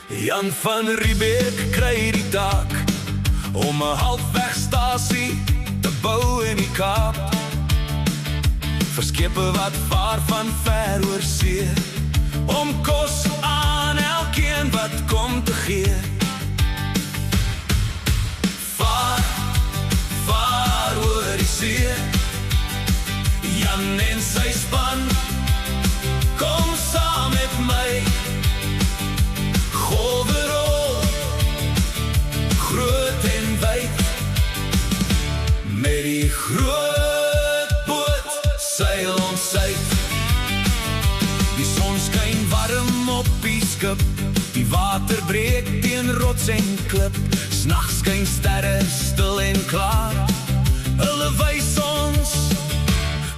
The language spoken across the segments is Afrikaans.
Jan van Riebeeck kry die taak om 'n halfwegstasie te bou in die Kaap. Vir skepe wat vaar van ver oor see, om kos aan elkeen wat kom te gee. Vaar, vaar oor die see, Jan en sy span, kom saam met my. Golwerol, groot en wyd, met die groot boot seil ons uit. Die son skyn warm op die skip, die water breek teen rots en klip. S'nags skyn sterre stil en klaar, hulle wys ons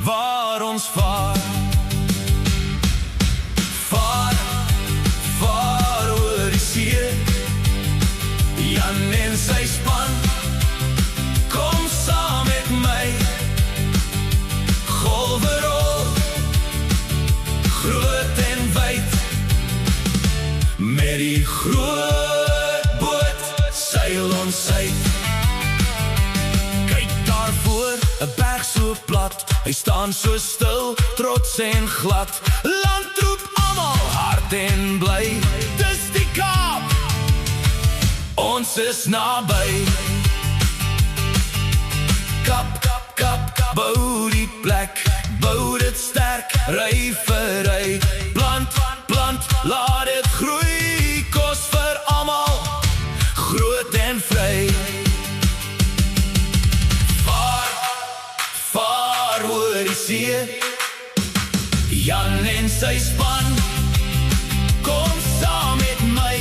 waar ons vaar. Vaar, vaar oor die see, Jan en sy span, kom saam met my. Golwerol, groot en wyd, met die groot boot seil ons uit. Kyk daarvoor, 'n berg so plat, hy staan so stil, trots en glad. Land roep almal hard en bly, dis die Kaap, ons is naby. Kap, kap, kap, bou die plek, bou dit sterk, ry vir ry. Plant, plant, laat dit groei, kos vir almal, groot en vry. Vaar, vaar oor die see, Jan en sy span, kom saam met my.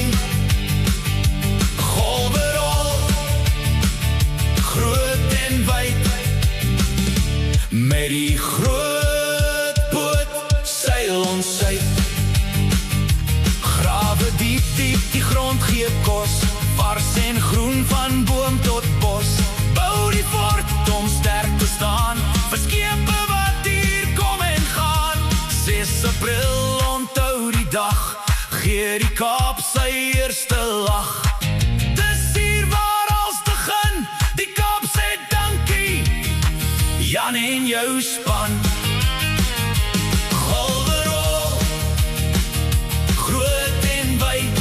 Golwerol, groot en wyd, met die groot boot seil ons uit. Grawe diep, diep, die grond gee kos, vars en groen van boom tot bos. Bou die fort om sterk te staan, vir skepe wat hier kom en gaan. 6 April, onthou die dag, gee die Kaap sy eerste lag. Dis hier waar alles begin, die Kaap sê dankie, Jan en jou span. Golwerol, groot en wyd,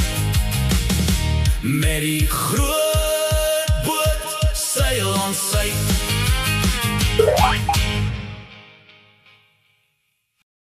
met die groot